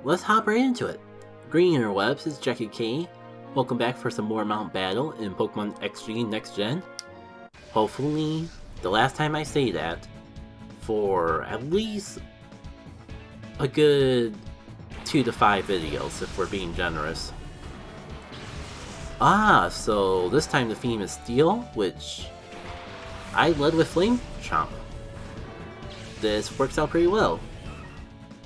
let's hop right into it. Green interwebs, it's Jackie K. Welcome back for some more Mount Battle in Pokémon XG Next Gen. Hopefully, the last time I say that, for at least a good 2 to 5 videos, if we're being generous. So this time the theme is Steel, which I led with Flame Chomp. This works out pretty well.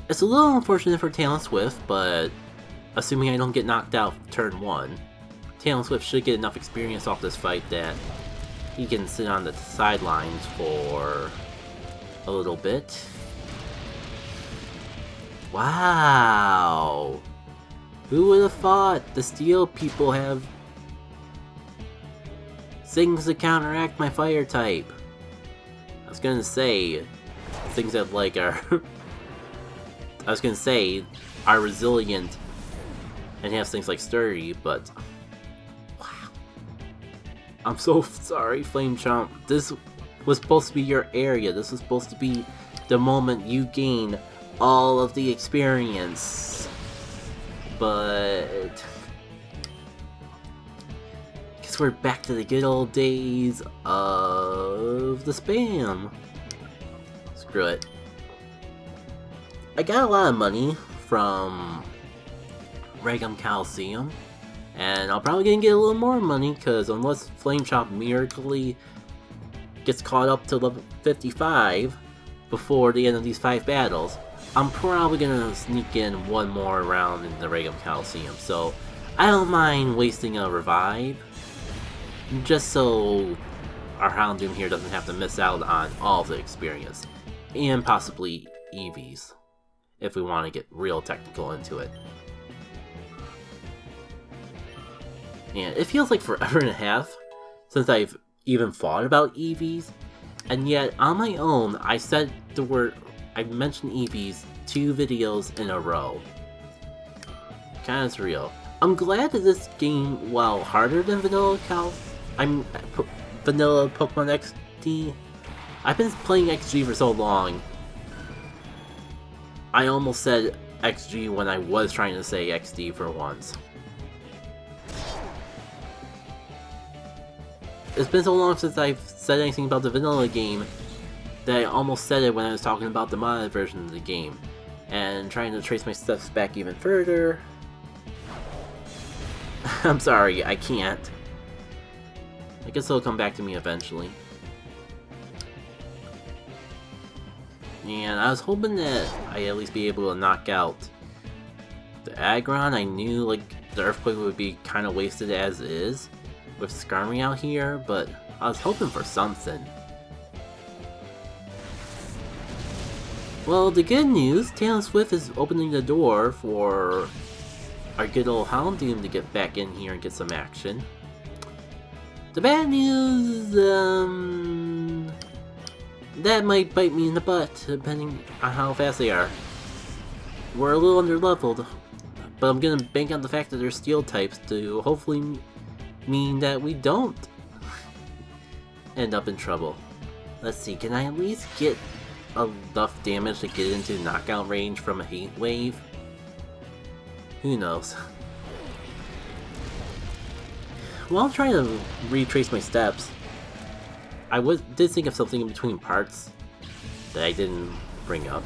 It's a little unfortunate for Talon Swift, but assuming I don't get knocked out turn 1, Talon Swift should get enough experience off this fight that he can sit on the sidelines for a little bit. Wow! Who would have thought the Steel people have things to counteract my Fire type? I was gonna say things that are resilient and have things like sturdy, but wow. I'm so sorry, Flame Chomp. This was supposed to be your area. This was supposed to be the moment you gain all of the experience. But I guess we're back to the good old days of the spam. Screw it. I got a lot of money from Regum Calcium, and I'm probably gonna get a little more money because unless Flame Chomp miraculously gets caught up to level 55 before the end of these 5 battles, I'm probably gonna sneak in one more round in the Regum Calcium. So I don't mind wasting a revive, just so our Houndoom here doesn't have to miss out on all the experience, and possibly EVs, if we want to get real technical into it. And it feels like forever and a half since I've even thought about EVs, and yet on my own I said the word, I mentioned EVs 2 videos in a row. Kinda surreal. I'm glad that this game, while harder than vanilla vanilla Pokemon XD, I've been playing XG for so long, I almost said XG when I was trying to say XD for once. It's been so long since I've said anything about the vanilla game that I almost said it when I was talking about the modded version of the game. And trying to trace my steps back even further, I'm sorry, I can't. I guess it'll come back to me eventually. And I was hoping that I'd at least be able to knock out the Aggron. I knew like the Earthquake would be kind of wasted as is with Skarmory out here, but I was hoping for something. Well, the good news, Talon Swift is opening the door for our good old Houndoom to get back in here and get some action. The bad news, that might bite me in the butt, depending on how fast they are. We're a little under-leveled, but I'm gonna bank on the fact that they're Steel types to hopefully mean that we don't end up in trouble. Let's see, can I at least get enough damage to get into knockout range from a Heat Wave? Who knows? While I'm trying to retrace my steps, I did think of something in between parts that I didn't bring up.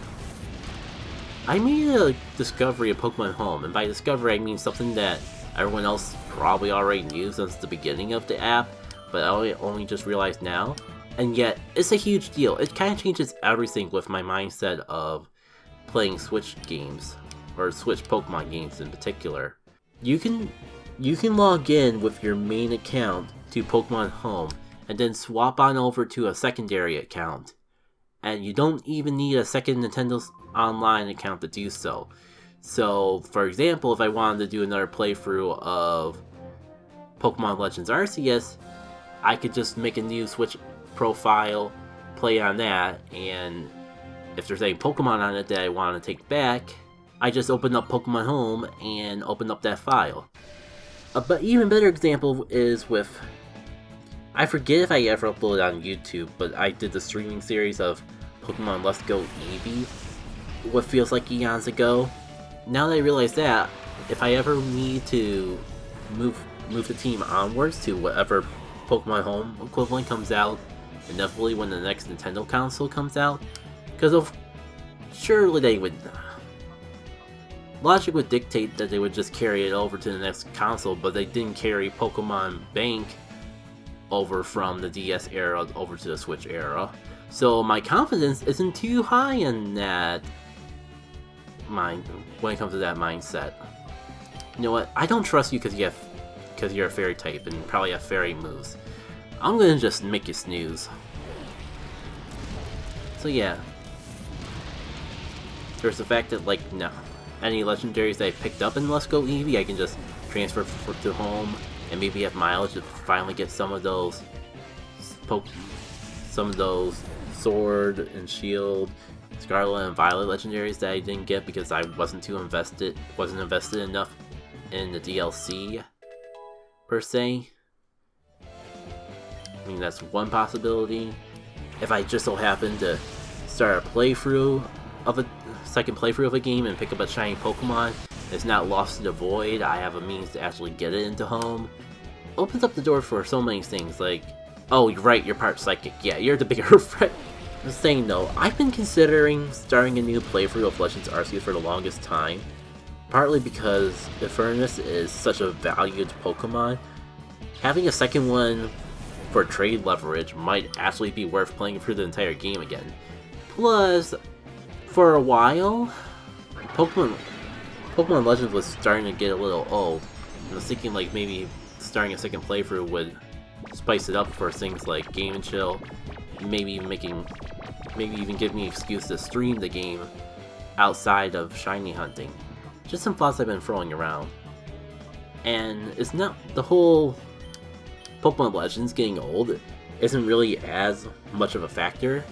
I made a discovery of Pokemon Home, and by discovery I mean something that everyone else probably already knew since the beginning of the app, but I only just realized now. And yet, it's a huge deal. It kind of changes everything with my mindset of playing Switch games, or Switch Pokemon games in particular. You can log in with your main account to Pokemon Home, and then swap on over to a secondary account. And you don't even need a second Nintendo Online account to do so. So, for example, if I wanted to do another playthrough of Pokemon Legends Arceus, I could just make a new Switch profile, play on that, and if there's any Pokemon on it that I want to take back, I just open up Pokemon Home and open up that file. But even better example is with, I forget if I ever uploaded on YouTube, but I did the streaming series of Pokemon Let's Go Eevee, what feels like eons ago. now that I realize that, if I ever need to move the team onwards to whatever Pokemon Home equivalent comes out, inevitably when the next Nintendo console comes out, because surely they would... Logic would dictate that they would just carry it over to the next console, but they didn't carry Pokemon Bank over from the DS era over to the Switch era. So my confidence isn't too high in that when it comes to that mindset. You know what? I don't trust you because you're a fairy type and probably have fairy moves. I'm gonna just make you snooze. So yeah. There's the fact that, like, no. Any legendaries that I picked up in Let's Go Eevee, I can just transfer to home and maybe have mileage to finally get some of those Sword and Shield, Scarlet and Violet legendaries that I didn't get because I wasn't invested enough in the DLC per se. I mean, that's one possibility. If I just so happen to start a second playthrough of a game and pick up a shiny Pokemon that's not lost to the void, I have a means to actually get it into home. Opens up the door for so many things, like, oh, you're right, you're part psychic. Yeah, you're the bigger threat. Just saying though, I've been considering starting a new playthrough of Legends Arceus for the longest time. Partly because Infernus is such a valued Pokemon. Having a second one for trade leverage might actually be worth playing through the entire game again. Plus, for a while, Pokemon Legends was starting to get a little old. I was thinking like maybe starting a second playthrough would spice it up for things like Game and Chill, maybe even give me an excuse to stream the game outside of shiny hunting. Just some thoughts I've been throwing around. And it's not the whole Pokemon Legends getting old isn't really as much of a factor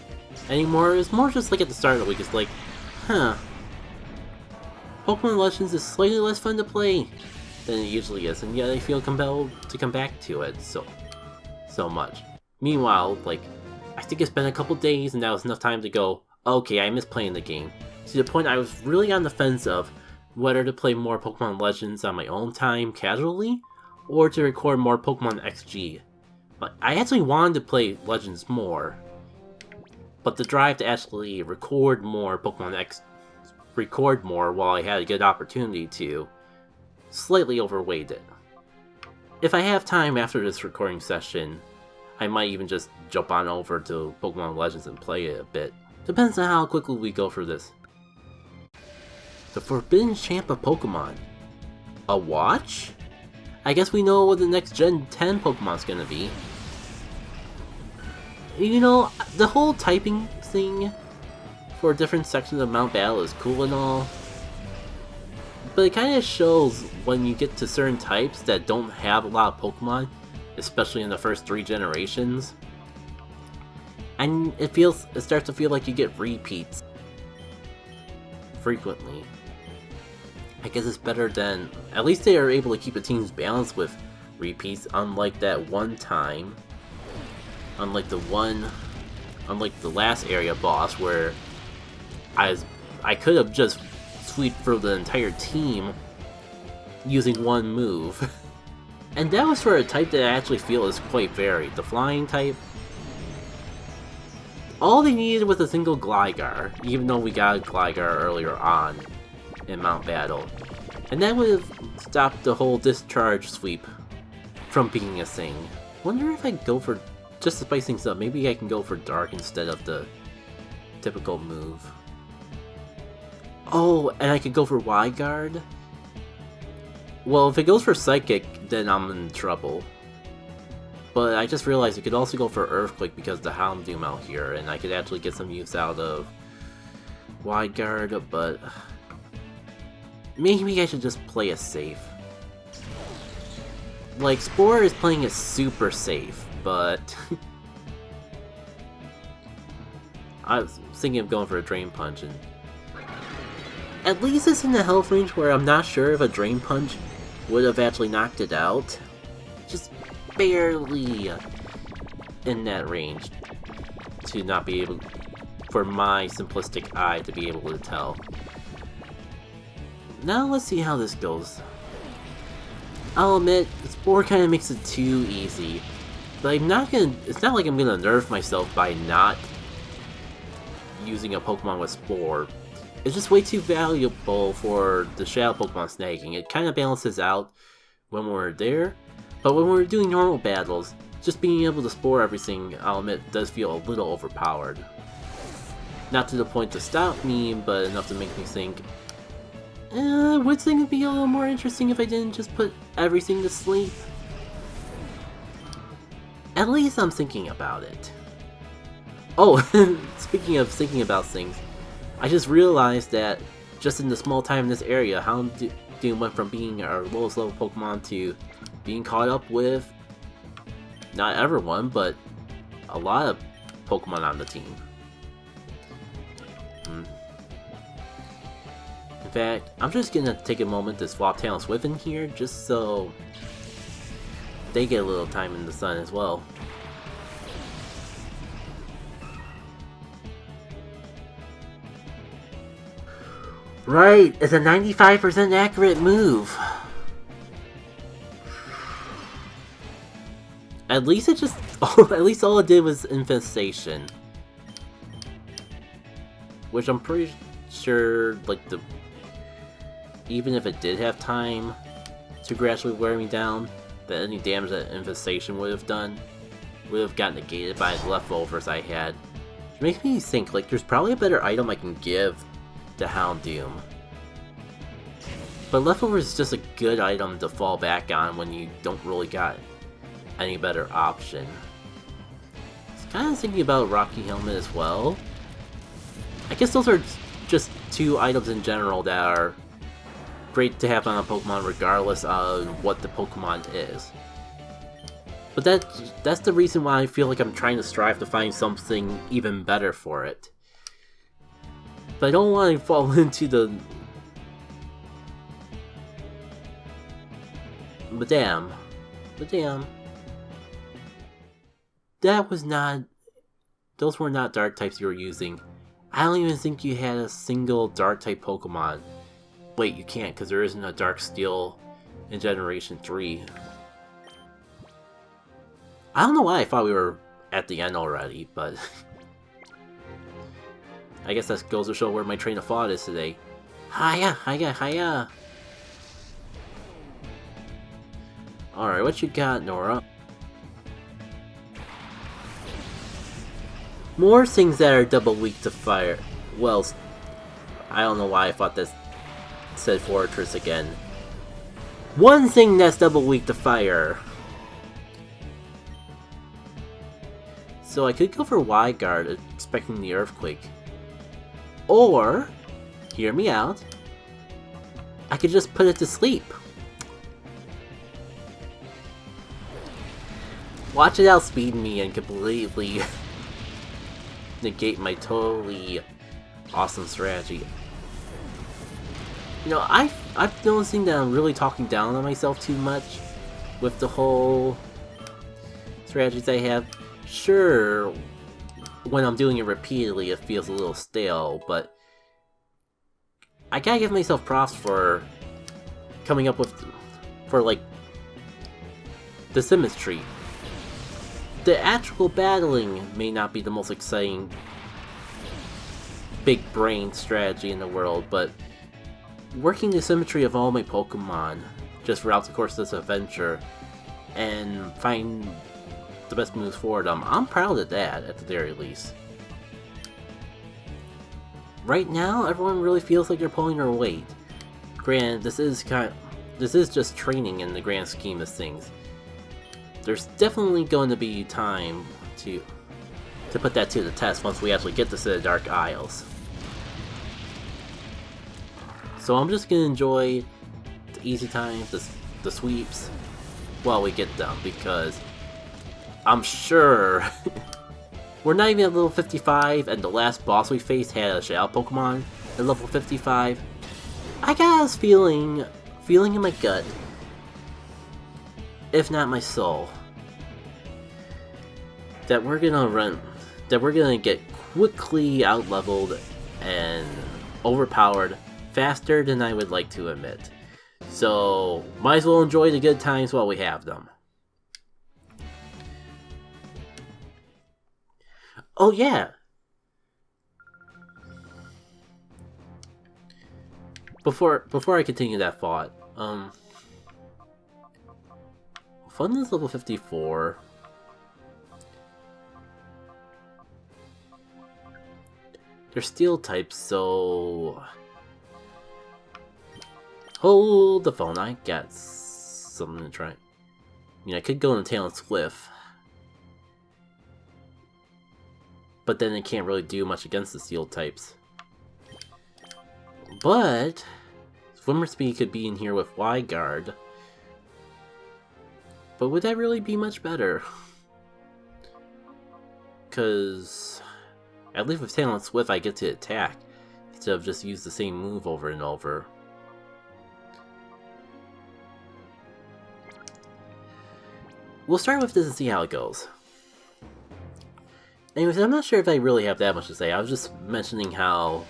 anymore. It's more just like at the start of the week, it's like, huh, Pokemon Legends is slightly less fun to play than it usually is, and yet I feel compelled to come back to it so much. Meanwhile, like, I think it's been a couple days and that was enough time to go, okay, I miss playing the game. To the point I was really on the fence of whether to play more Pokemon Legends on my own time casually, or to record more Pokémon XG. But I actually wanted to play Legends more, but the drive to actually record more while I had a good opportunity to slightly overweighed it. If I have time after this recording session, I might even just jump on over to Pokemon Legends and play it a bit. Depends on how quickly we go through this. The Forbidden Champ of Pokemon. A watch? I guess we know what the next Gen 10 Pokemon's gonna be. You know, the whole typing thing for different sections of Mount Battle is cool and all, but it kind of shows when you get to certain types that don't have a lot of Pokemon, especially in the first 3 generations, and it starts to feel like you get repeats frequently. I guess it's better than, at least they are able to keep the teams balanced with repeats, unlike the last area boss where I could have just sweeped through the entire team using one move. And that was for a type that I actually feel is quite varied. The flying type, all they needed was a single Gligar, even though we got a Gligar earlier on in Mount Battle. And that would have stopped the whole discharge sweep from being a thing. Wonder if I go for, just to spice things up, maybe I can go for Dark instead of the typical move. Oh, and I could go for Wide Guard? Well, if it goes for Psychic, then I'm in trouble. But I just realized it could also go for Earthquake because of the Houndoom out here, and I could actually get some use out of Wide Guard, but maybe I should just play it safe. Like, Spore is playing it super safe, but I was thinking of going for a Drain Punch, and at least it's in the health range where I'm not sure if a Drain Punch would have actually knocked it out. Just barely in that range to not be able, for my simplistic eye to be able to tell. now let's see how this goes. I'll admit, Spore kind of makes it too easy. But I'm not gonna, it's not like I'm gonna nerf myself by not using a Pokemon with Spore. It's just way too valuable for the Shadow Pokemon snagging. It kind of balances out when we're there, but when we're doing normal battles, just being able to Spore everything, I'll admit, does feel a little overpowered. Not to the point to stop me, but enough to make me think, would things be a little more interesting if I didn't just put everything to sleep? At least I'm thinking about it. Oh, speaking of thinking about things, I just realized that just in the small time in this area, Houndoom went from being our lowest level Pokemon to being caught up with not everyone, but a lot of Pokemon on the team. In fact, I'm just gonna take a moment to swap talents with in here, just so they get a little time in the sun as well. Right, it's a 95% accurate move. At least it just, at least all it did was infestation. Which I'm pretty sure, like, even if it did have time to gradually wear me down, that any damage that infestation would have done would have gotten negated by the leftovers I had. Which makes me think, like, there's probably a better item I can give to Houndoom. But leftovers is just a good item to fall back on when you don't really got any better option. I was kind of thinking about Rocky Helmet as well. I guess those are just two items in general that are great to have on a Pokemon regardless of what the Pokemon is. But that's the reason why I feel like I'm trying to strive to find something even better for it. But I don't want to fall into the... But damn. That was not... Those were not dark types you were using. I don't even think you had a single dark type Pokemon. Wait, you can't, because there isn't a Dark Steel in Generation 3. I don't know why I thought we were at the end already, but... I guess that goes to show where my train of thought is today. Hiya! Alright, what you got, Nora? More things that are double weak to fire. Well, I don't know why I thought this said Fortress again. One thing that's double weak to fire. So I could go for Wide Guard, expecting the Earthquake. Or, hear me out, I could just put it to sleep. Watch it outspeed me and completely negate my totally awesome strategy. You know, I'm noticing that I'm really talking down on myself too much with the whole strategies I have. Sure, when I'm doing it repeatedly, it feels a little stale, but I gotta give myself props for coming up with, like, the symmetry. The actual battling may not be the most exciting big brain strategy in the world, but working the symmetry of all my Pokemon just throughout the course of this adventure and find the best moves for them, I'm proud of that at the very least. Right now, everyone really feels like they're pulling their weight. Granted, this is just training in the grand scheme of things. There's definitely going to be time to put that to the test once we actually get to the Dark Isles. So I'm just gonna enjoy the easy times, the sweeps, while we get them, because I'm sure we're not even at level 55, and the last boss we faced had a Shadow Pokemon at level 55. I got this feeling in my gut, if not my soul, that we're gonna get quickly out-leveled and overpowered faster than I would like to admit. So, might as well enjoy the good times while we have them. Oh yeah! Before I continue that thought, Fun is level 54. They're steel types, so... Hold the phone, I got something to try. I mean, I could go in Tail and Swift. But then it can't really do much against the steel types. But... Swimmer Speed could be in here with Wide Guard. But would that really be much better? Because... At least with Tail and Swift I get to attack, instead of just use the same move over and over. We'll start with this and see how it goes. Anyways, I'm not sure if I really have that much to say. I was just mentioning how...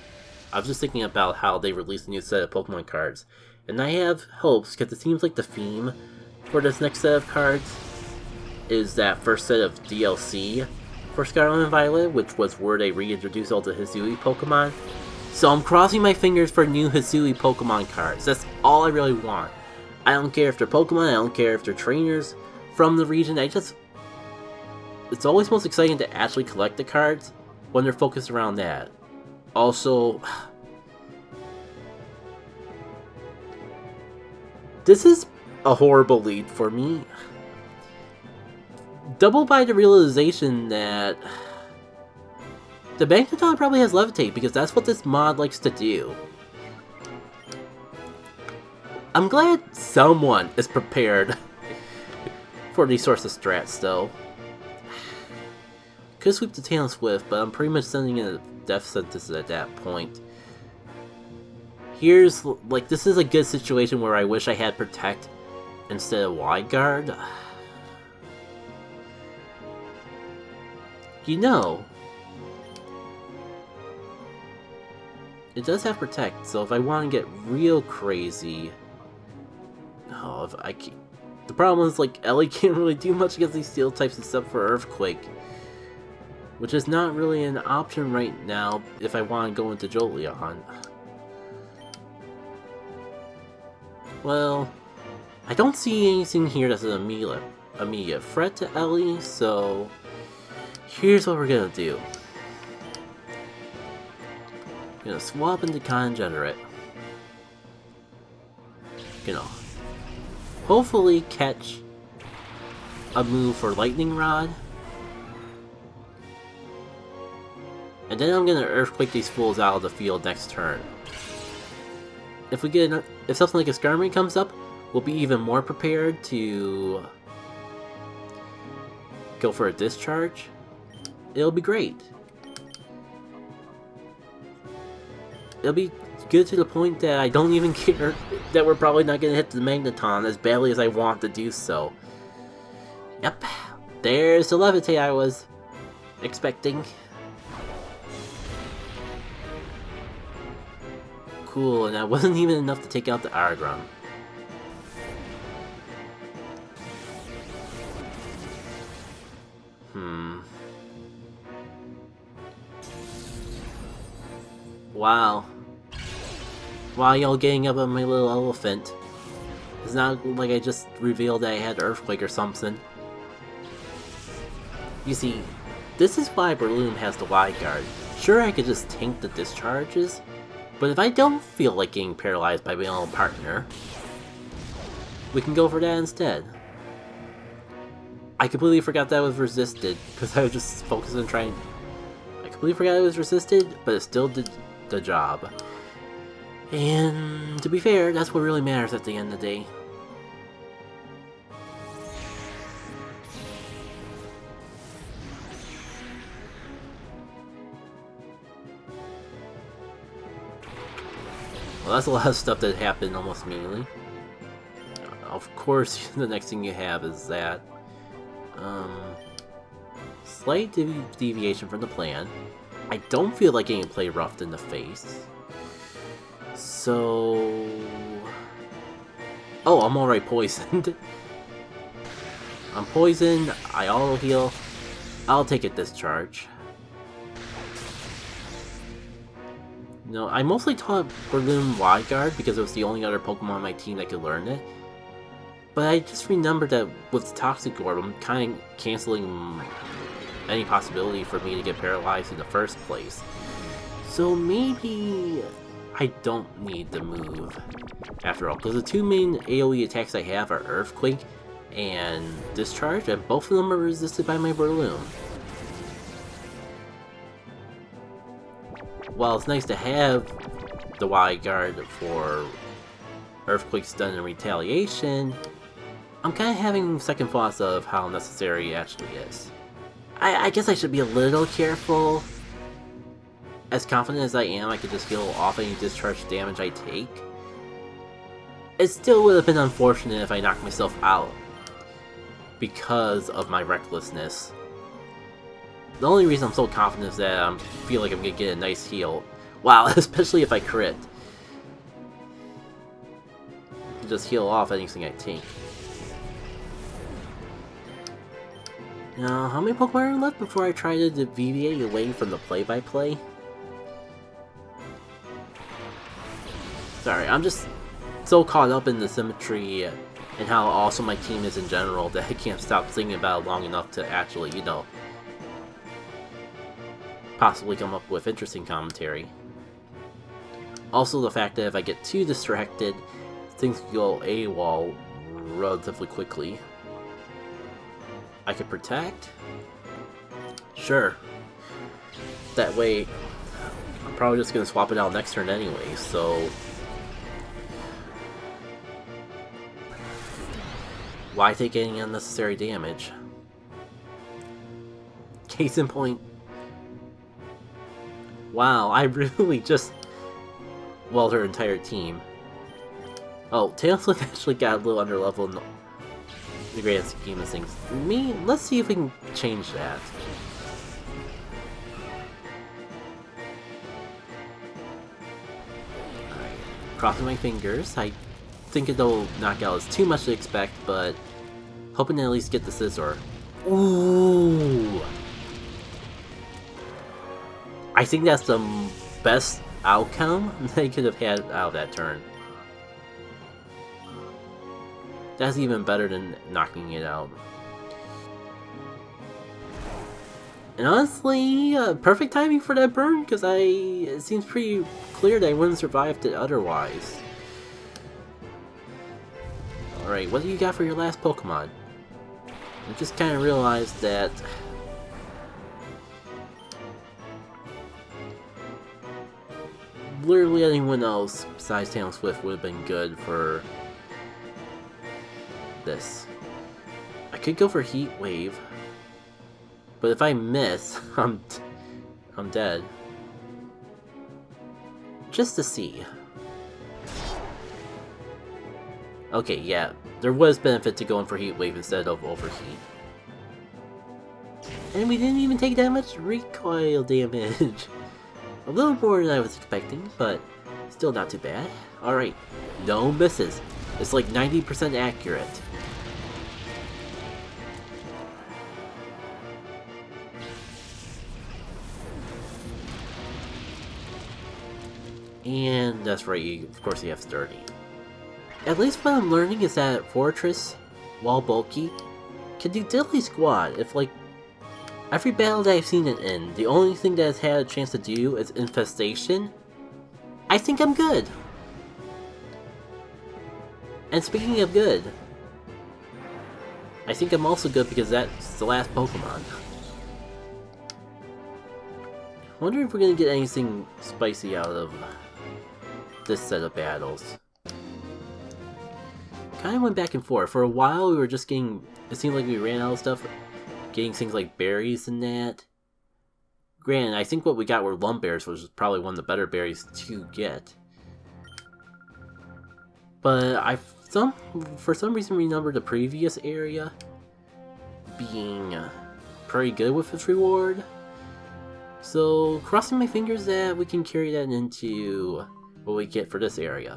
I was just thinking about how they released a new set of Pokemon cards. And I have hopes, because it seems like the theme for this next set of cards is that first set of DLC for Scarlet and Violet, which was where they reintroduced all the Hisui Pokemon. So I'm crossing my fingers for new Hisui Pokemon cards. That's all I really want. I don't care if they're Pokemon, I don't care if they're trainers from the region. It's always most exciting to actually collect the cards when they're focused around that. Also, this is a horrible lead for me. Doubled by the realization that the Magneton probably has Levitate, because that's what this mod likes to do. I'm glad someone is prepared for these sorts of strats, though. Could sweep the Tail and Swift, but I'm pretty much sending in a death sentence at that point. Here's, like, this is a good situation where I wish I had Protect instead of Wide Guard. You know, it does have Protect, so if I want to get real crazy... Oh, if I can't... The problem is, like, Ellie can't really do much against these steel types except for Earthquake, which is not really an option right now if I want to go into Jolteon. Well, I don't see anything here that's an immediate threat to Ellie, so here's what we're gonna do. Gonna swap into Congenerate. Gonna hopefully catch a move for Lightning Rod. And then I'm gonna Earthquake these fools out of the field next turn. If something like a Skarmory comes up, we'll be even more prepared to go for a Discharge. It'll be great. It'll be good to the point that I don't even care that we're probably not gonna hit the Magneton as badly as I want to do so. Yep, there's the Levitate I was expecting. Cool, and that wasn't even enough to take out the Argon. Wow. Wow, y'all getting up on my little elephant. It's not like I just revealed that I had Earthquake or something. You see, this is why Breloom has the Wide Guard. Sure, I could just tank the discharges, but if I don't feel like getting paralyzed by my own partner, we can go for that instead. I completely forgot that was resisted, because I was just focused on trying... I completely forgot it was resisted, but it still did the job. And to be fair, that's what really matters at the end of the day. Well, that's a lot of stuff that happened almost immediately. Of course, the next thing you have is that slight deviation from the plan. I don't feel like getting play roughed in the face. So... Oh, I'm already poisoned. I'm poisoned, I auto heal. I'll take a discharge. No, I mostly taught Berlin Wide Guard because it was the only other Pokemon on my team that could learn it. But I just remembered that with Toxic Orb, I'm kind of canceling any possibility for me to get paralyzed in the first place. So maybe I don't need the move after all, because the two main AoE attacks I have are Earthquake and Discharge, and both of them are resisted by my Breloom. While it's nice to have the Wide Guard for Earthquake, Stun, and Retaliation, I'm kind of having second thoughts of how necessary it actually is. I guess I should be a little careful. As confident as I am, I could just heal off any discharge damage I take. It still would have been unfortunate if I knocked myself out because of my recklessness. The only reason I'm so confident is that I feel like I'm gonna get a nice heal. Wow, especially if I crit. Just heal off anything I take. Now, how many Pokemon are left before I try to deviate away from the play-by-play? Sorry, I'm just so caught up in the symmetry and how awesome my team is in general that I can't stop thinking about it long enough to actually, you know, possibly come up with interesting commentary. Also the fact that if I get too distracted, things go AWOL relatively quickly. I could protect? Sure. That way, I'm probably just gonna swap it out next turn anyway, so... Why take any unnecessary damage? Case in point... Wow, I really just... Well, her entire team. Oh, Tailslip actually got a little underleveled in the grand scheme of things. Let's see if we can change that. Alright, crossing my fingers. I think it'll knock out is too much to expect, but hoping to at least get the Scizor. Ooh! I think that's the best outcome they could have had out of that turn. That's even better than knocking it out. And honestly, perfect timing for that burn, because it seems pretty clear that I wouldn't survive it otherwise. Alright, what do you got for your last Pokemon? I just kind of realized that... literally anyone else besides Taylor Swift would have been good for this. I could go for Heat Wave, but if I miss, I'm dead. Just to see. Okay, yeah, there was benefit to going for Heat Wave instead of Overheat. And we didn't even take that much recoil damage. A little more than I was expecting, but still not too bad. Alright, no misses. It's like 90% accurate. And that's right, of course you have Sturdy. At least what I'm learning is that Fortress, while bulky, can do diddly squat if, like, every battle that I've seen it in, the only thing that it's had a chance to do is Infestation. I think I'm good. And speaking of good, I think I'm also good because that's the last Pokemon. Wonder if we're gonna get anything spicy out of this set of battles. Kind of went back and forth. For a while we were just getting, it seemed like we ran out of stuff, getting things like berries and that. Granted, I think what we got were Lumbears, which was probably one of the better berries to get. But I for some reason remember the previous area being pretty good with its reward. So crossing my fingers that we can carry that into what we get for this area.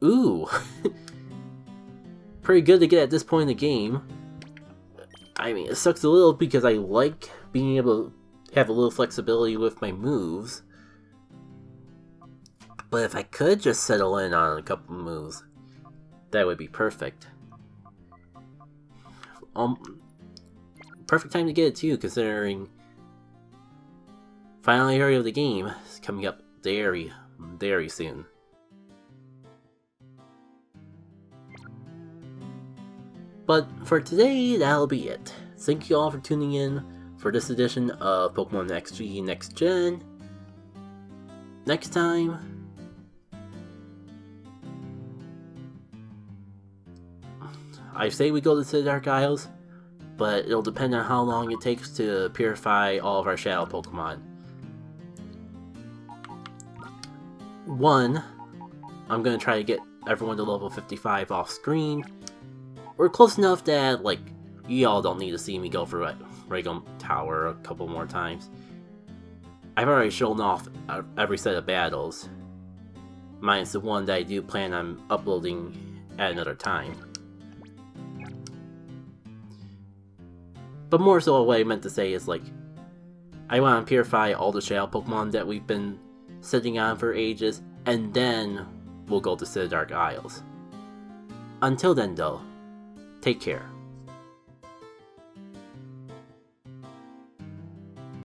Ooh! Pretty good to get at this point in the game. I mean, it sucks a little because I like being able to have a little flexibility with my moves. But if I could just settle in on a couple moves, that would be perfect. Perfect time to get it too, considering final area of the game is coming up very, very soon. But for today, that'll be it. Thank you all for tuning in for this edition of Pokemon XG Next Gen. Next time, I say we go to the Dark Isles, but it'll depend on how long it takes to purify all of our Shadow Pokemon. One, I'm gonna try to get everyone to level 55 off screen. We're close enough that, like, y'all don't need to see me go for Regum Tower a couple more times. I've already shown off every set of battles, minus the one that I do plan on uploading at another time. But more so what I meant to say is, like, I want to purify all the Shadow Pokemon that we've been sitting on for ages, and then we'll go to the Dark Isles. Until then though, take care.